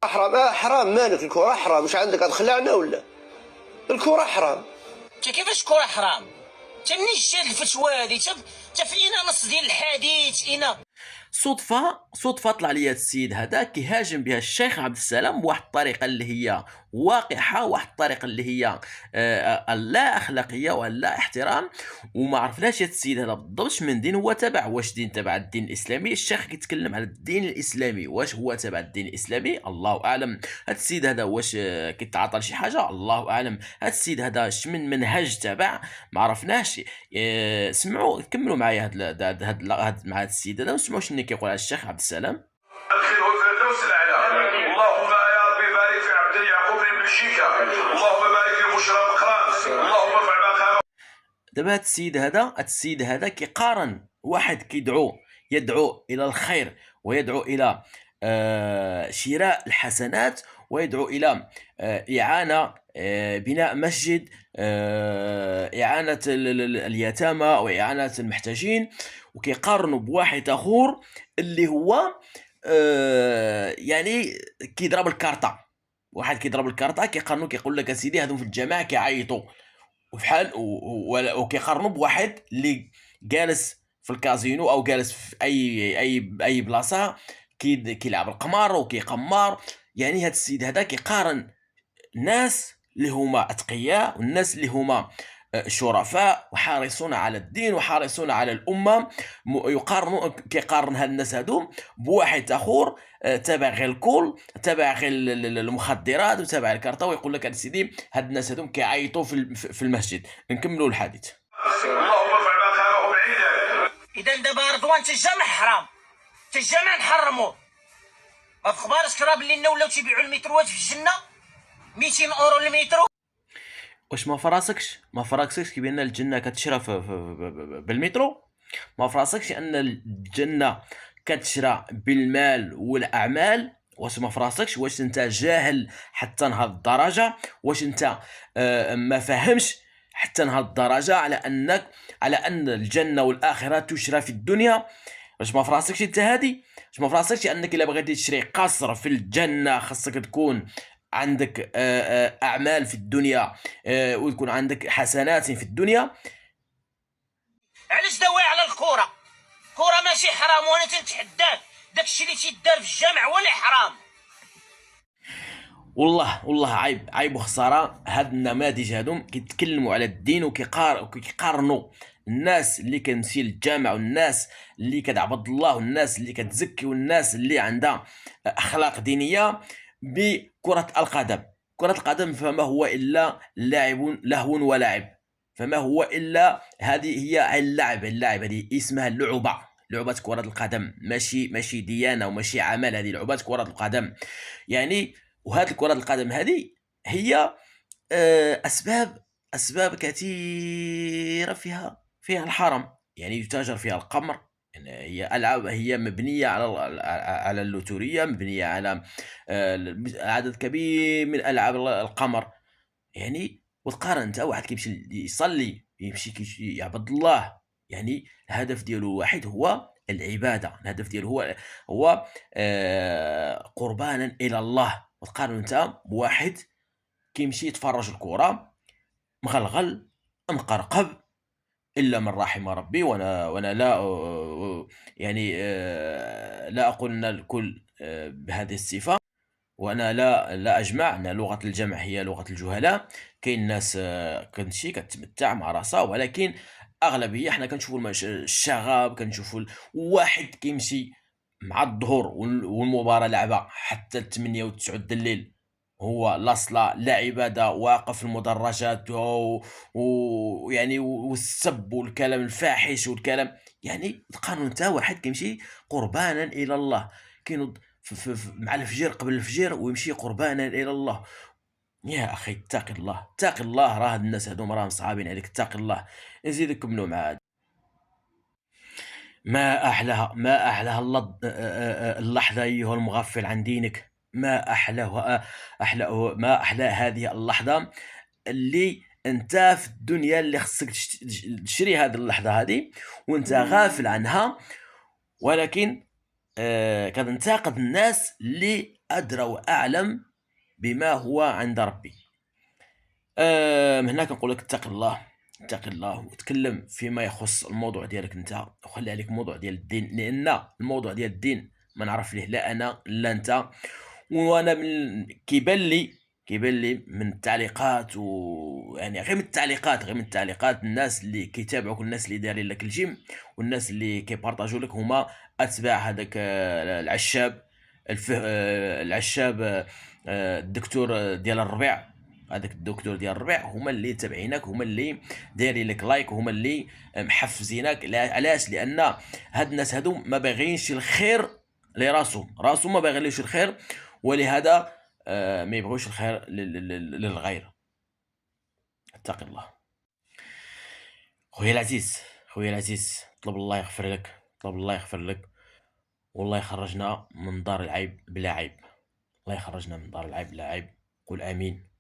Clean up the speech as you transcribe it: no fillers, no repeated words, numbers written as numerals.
حرام. حرام مالك؟ الكرة حرام، مش عندك تخلعنا ولا؟ الكرة حرام. كيفاش كرة حرام؟ منين جات الفتوى هادي؟ فينا نص ديال الحديث صدفة طلع لي هاد السيد هذا كيهاجم بها الشيخ عبد السلام بواحد الطريقة اللي هي واقحة، واحد الطريقة اللي هي لا أخلاقية ولا احترام. وما عرفناش هاد السيد هذا بالضبط من دين هو تبع، واش دين تبع الدين الإسلامي؟ الشيخ كيتكلم على الدين الإسلامي، واش هو تبع الدين الإسلامي؟ الله أعلم. هاد السيد هذا واش كيتعاطى لشي حاجة؟ الله أعلم. هاد السيد هذا من منهج تبع؟ ما عرفناش. سمعوا كملوا معايا هاد مع هاد السيد هذا ونسمعوا شنو كيقول على الشيخ عبد السلام. الخير والفردوس الاعلى. اللهم يا ربي بارك في عبد يعقوب بن بلجيكا، اللهم بارك في بشرى مقران، اللهم ارفع ما. دابا هاد السيد هذا كيقارن واحد يدعو الى الخير، ويدعو الى شراء الحسنات، ويدعو الى اعانه بناء مسجد، اعانه اليتامى واعانه المحتاجين، وكيقارنوا بواحد اخر اللي هو يعني كيضرب الكارطه. واحد كيضرب الكارطه كيقارنوا، كيقول لك اسيدي هادو في الجماعه كيعيطوا وفحال وكيقارنوا بواحد اللي جالس في الكازينو او جالس في اي بلاصه كيلعب القمار وكيقمر. يعني هاد السيد هذا كيقارن الناس اللي هما اتقياء والناس اللي هما شرفاء وحارسون على الدين وحارسون على الامه، كيقارن هاد الناس هادو بواحد اخر تابع غير الكول، تابع غير المخدرات وتابع الكارطه، ويقول لك سيدي هاد الناس هادو كيعيطوا في المسجد. نكملوا الحديث. اللهم ارفع ما كانوا بعيدا. اذا دابا رضوان الجامع حرام، الجامع نحرموه. ما في اخبارش راه باللي ولاو تيبيعوا المتروات في الجنه 200 اورو المترو. واش ما فراسكش كيبان الجنه كتشرى بالمترو؟ ما فراسكش ان الجنه كتشرى بالمال والاعمال؟ واش ما فراسكش؟ واش انت جاهل حتى لهاد الدرجه؟ واش انت ما فاهمش حتى لهاد الدرجه على ان الجنه والاخره تشرى في الدنيا؟ واش ما فراسكش انت هادي؟ واش ما فراسكش انك الا بغيتي تشري قصر في الجنه خاصك تكون عندك اعمال في الدنيا، ويكون عندك حسنات في الدنيا؟ علاش داوي على الكره؟ كره ماشي حرام، وانا تنتحداك داكشي اللي تيدار في الجامع هو اللي حرام. والله عيب وخساره هاد النماذج هادو كيتكلموا على الدين وكيقارنوا الناس اللي كتمشي للجامع والناس اللي كتعبد الله والناس اللي كتزكي والناس اللي عندها اخلاق دينيه بكرة القدم. كرة القدم فما هو إلا لهو ولعب، فما هو إلا هذه هي اللعب هذه اسمها لعبة كرة القدم، ماشي ديانة وماشي عمل، هذه لعبة كرة القدم يعني. وهذه كرة القدم هذه هي أسباب كثيرة فيها الحرام، يعني يتاجر فيها القمر. يعني هي ألعاب هي مبنية على اللوتورية، مبنية على عدد كبير من ألعاب القمر يعني. وتقارن انت واحد كيمشي يصلي، يمشي يعبد الله، يعني الهدف ديالو واحد هو العبادة، الهدف ديالو هو قربانا إلى الله. وتقارن انت بواحد كيمشي يتفرج الكرة مغلغل مقرقب الا من رحم ربي. وانا لا يعني لا اقول ان الكل بهذه الصفه، وانا لا اجمع ان لغه الجمع هي لغه الجهلاء. كاين ناس كتمشي كتمتع مع راسها، ولكن اغلبيه حنا كنشوفوا الشغب، كنشوفوا واحد كيمشي مع الظهر والمباراه لعبه حتى 8 و 9 د الليل، هو لا صلاة لا عبادة، واقف في المدرجات ويعني والسب والكلام الفاحش والكلام. يعني تقارن انت واحد كيمشي قربانا الى الله، كاين مع الفجر قبل الفجر ويمشي قربانا الى الله. يا اخي اتق الله، راه هاد الناس هادو راهم صعابين عليك، اتق الله. نزيدك كملوا مع هاد. ما احلاها اللحظه ايها المغفل عن دينك. ما احلى هذه اللحظه اللي انت في الدنيا اللي خصك تشري هذه اللحظه هذه وانت غافل عنها، ولكن كتنتقد الناس اللي أدرى وأعلم بما هو عند ربي. من هنا كنقول لك اتق الله، اتق الله وتكلم فيما يخص الموضوع ديالك انت، وخلي عليك الموضوع ديال الدين، لان الموضوع ديال الدين ما نعرف ليه لا انا لا انت. وانا كيبان لي من التعليقات، ويعني غير من التعليقات الناس اللي كيتابعوك، الناس اللي دايرين لك الجيم، والناس اللي كيبارطاجوا لك هما اتباع هذاك العشاب العشاب، الدكتور ديال الربيع. هذاك الدكتور ديال الربيع هما اللي تابعينك، هما اللي دايرين لك لايك، هما اللي محفزينك. علاش؟ لان هاد الناس هادو ما باغيينش الخير لراسهم، ما باغيينش الخير، ولهذا ما يبغوش الخير للغير. اتق الله خويا العزيز، طلب الله يغفر لك، والله يخرجنا من دار العيب بلا عيب. قول امين.